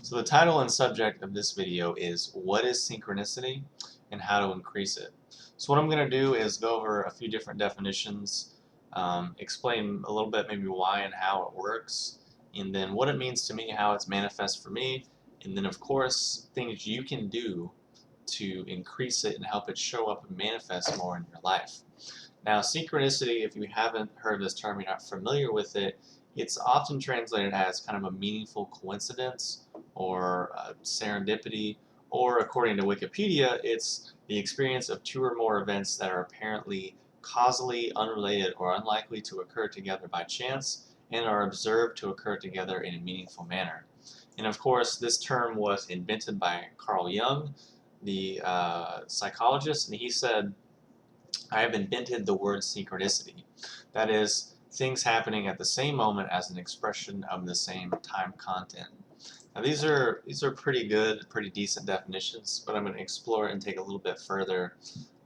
So the title and subject of this video is what is synchronicity and how to increase it. So what I'm going to do is go over a few different definitions, explain a little bit maybe why and how it works, and then what it means to me, how it's manifest for me, and then of course things you can do to increase it and help it show up and manifest more in your life. Now, synchronicity, if you haven't heard this term, you're not familiar with it, it's often translated as kind of a meaningful coincidence or serendipity, or according to Wikipedia, it's the experience of two or more events that are apparently causally unrelated or unlikely to occur together by chance and are observed to occur together in a meaningful manner. And of course, this term was invented by Carl Jung, the psychologist, and he said, I have invented the word synchronicity. That is, things happening at the same moment as an expression of the same time content. Now these are pretty good, pretty decent definitions, but I'm going to explore it and take a little bit further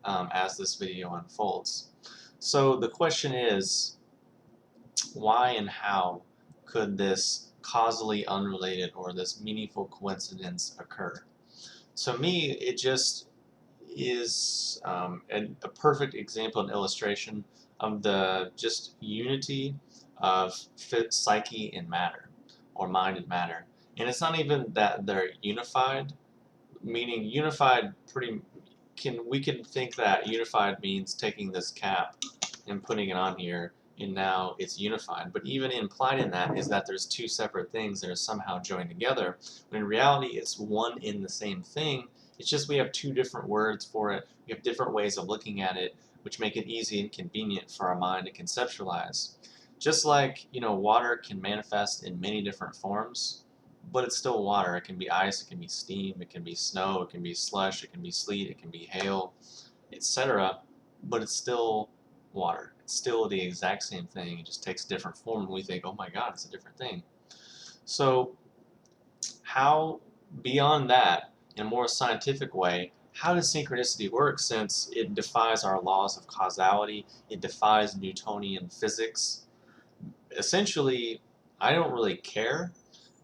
as this video unfolds. So the question is, why and how could this causally unrelated or this meaningful coincidence occur? So me, it just is a perfect example and illustration of the just unity of psyche and matter, or mind and matter. And it's not even that they're unified, meaning unified we can think that unified means taking this cap and putting it on here and now it's unified. But even implied in that is that there's two separate things that are somehow joined together. When in reality it's one in the same thing. It's just we have two different words for it. We have different ways of looking at it, which make it easy and convenient for our mind to conceptualize. Just like, water can manifest in many different forms, but it's still water. It can be ice, it can be steam, it can be snow, it can be slush, it can be sleet, it can be hail, etc. But it's still water. It's still the exact same thing. It just takes a different form, and we think, oh my God, it's a different thing. So how, beyond that, in a more scientific way, how does synchronicity work, since it defies our laws of causality, it defies Newtonian physics? Essentially, I don't really care,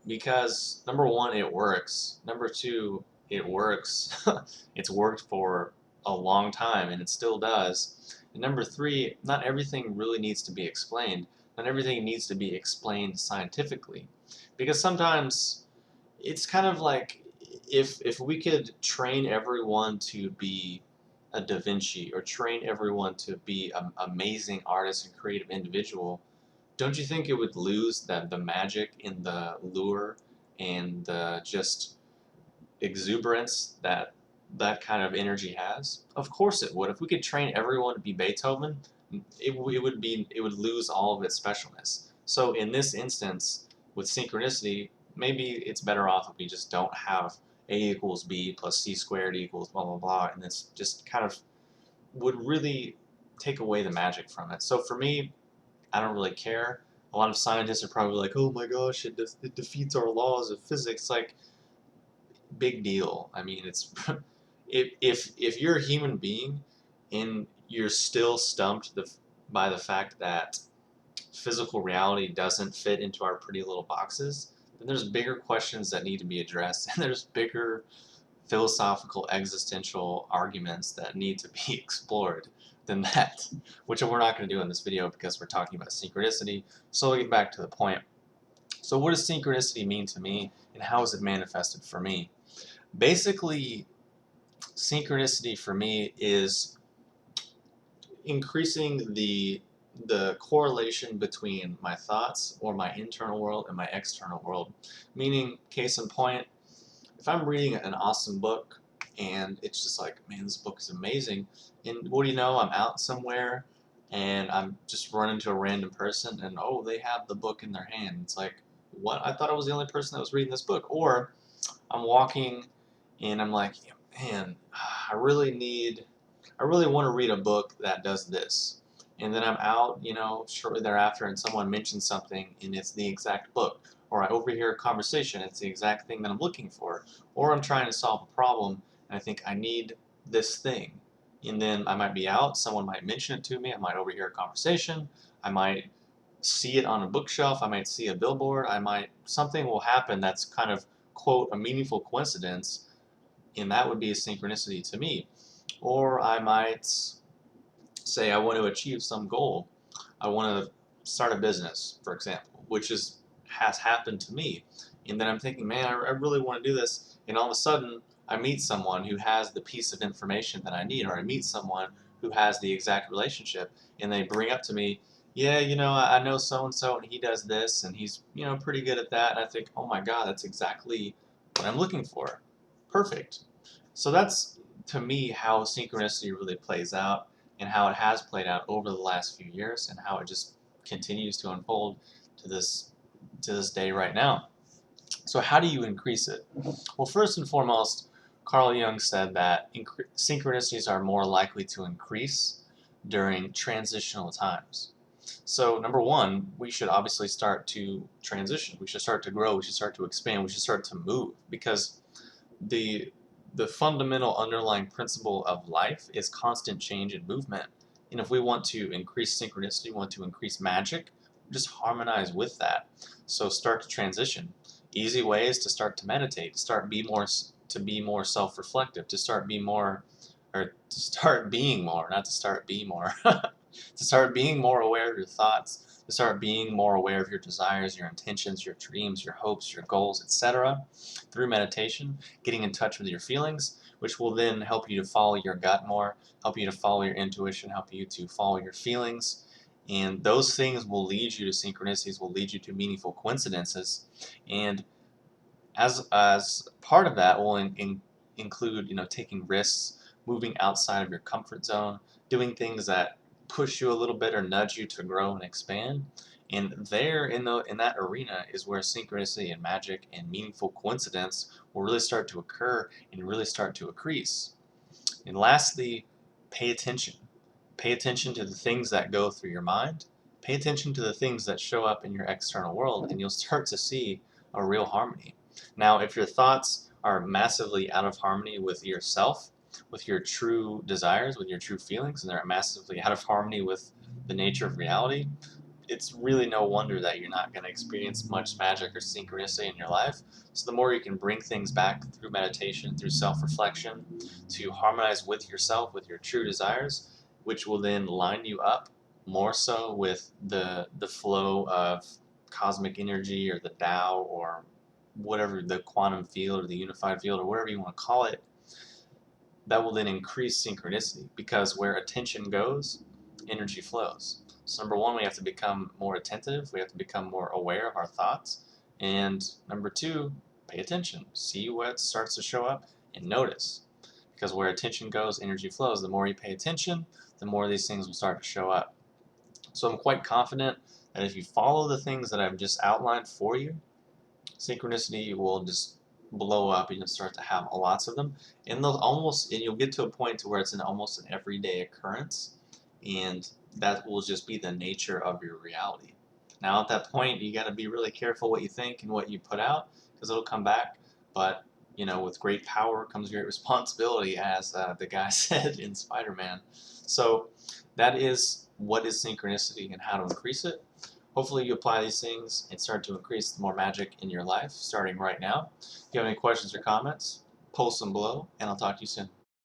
because number one, it works. Number two, it works. It's worked for a long time and it still does. And number three, not everything really needs to be explained. Not everything needs to be explained scientifically. Because sometimes it's kind of like if we could train everyone to be a Da Vinci or train everyone to be an amazing artist and creative individual, don't you think it would lose the magic in the lure and the just exuberance that that kind of energy has? Of course it would. If we could train everyone to be Beethoven, it would lose all of its specialness. So in this instance, with synchronicity, maybe it's better off if we just don't have A equals B plus C squared equals blah blah blah, and it's just kind of would really take away the magic from it. So for me, I don't really care. A lot of scientists are probably like, oh my gosh, it defeats our laws of physics. Like, big deal. I mean, it's if you're a human being and you're still stumped by the fact that physical reality doesn't fit into our pretty little boxes, then there's bigger questions that need to be addressed, and there's bigger philosophical existential arguments that need to be explored than that, which we're not going to do in this video because we're talking about synchronicity. So we'll get back to the point. So what does synchronicity mean to me, and how is it manifested for me? Basically, synchronicity for me is increasing the correlation between my thoughts or my internal world and my external world. Meaning, case in point, if I'm reading an awesome book and it's just like, man, this book is amazing, and what do you know, I'm out somewhere and I'm just running into a random person and, oh, they have the book in their hand. It's like, what? I thought I was the only person that was reading this book. Or I'm walking and I'm like, man, I really want to read a book that does this. And then I'm out, shortly thereafter, and someone mentions something, and it's the exact book. Or I overhear a conversation, it's the exact thing that I'm looking for. Or I'm trying to solve a problem, and I think I need this thing. And then I might be out, someone might mention it to me, I might overhear a conversation, I might see it on a bookshelf, I might see a billboard, something will happen that's kind of quote, a meaningful coincidence, and that would be a synchronicity to me. Or I might say I want to achieve some goal. I want to start a business, for example, which has happened to me. And then I'm thinking, man, I really want to do this. And all of a sudden, I meet someone who has the piece of information that I need, or I meet someone who has the exact relationship, and they bring up to me, yeah, I know so and so, and he does this, and he's, pretty good at that. And I think, oh my God, that's exactly what I'm looking for. Perfect. So that's, to me, how synchronicity really plays out, and how it has played out over the last few years, and how it just continues to unfold to this day right now. So how do you increase it? Well, first and foremost, Carl Jung said that synchronicities are more likely to increase during transitional times. So number one, we should obviously start to transition. We should start to grow. We should start to expand. We should start to move, because the fundamental underlying principle of life is constant change and movement. And if we want to increase synchronicity, want to increase magic, just harmonize with that. So start to transition. Easy ways to start to meditate, to be more self-reflective, to start being more, not to start be more, to start being more aware of your thoughts, to start being more aware of your desires, your intentions, your dreams, your hopes, your goals, etc. Through meditation, getting in touch with your feelings, which will then help you to follow your gut more, help you to follow your intuition, help you to follow your feelings. And those things will lead you to synchronicities, will lead you to meaningful coincidences. And as part of that will include, include risks, moving outside of your comfort zone, doing things that push you a little bit or nudge you to grow and expand. And there in that arena is where synchronicity and magic and meaningful coincidence will really start to occur and really start to increase. And lastly, pay attention. Pay attention to the things that go through your mind. Pay attention to the things that show up in your external world, and you'll start to see a real harmony. Now, if your thoughts are massively out of harmony with yourself, with your true desires, with your true feelings, and they're massively out of harmony with the nature of reality, it's really no wonder that you're not going to experience much magic or synchronicity in your life. So the more you can bring things back through meditation, through self-reflection, to harmonize with yourself, with your true desires, which will then line you up more so with the flow of cosmic energy, or the Tao, or whatever, the quantum field or the unified field, or whatever you want to call it, that will then increase synchronicity, because where attention goes, energy flows. So number one, we have to become more attentive. We have to become more aware of our thoughts. And number two, pay attention. See what starts to show up and notice. Because where attention goes, energy flows. The more you pay attention, the more these things will start to show up. So I'm quite confident that if you follow the things that I've just outlined for you, synchronicity will just blow up, and you'll start to have lots of them. And you'll get to a point to where it's almost an everyday occurrence, and that will just be the nature of your reality. Now at that point, you got to be really careful what you think and what you put out, because it'll come back. But with great power comes great responsibility, as the guy said in Spider-Man. So that is what is synchronicity and how to increase it. Hopefully you apply these things and start to increase more magic in your life starting right now. If you have any questions or comments, post them below, and I'll talk to you soon.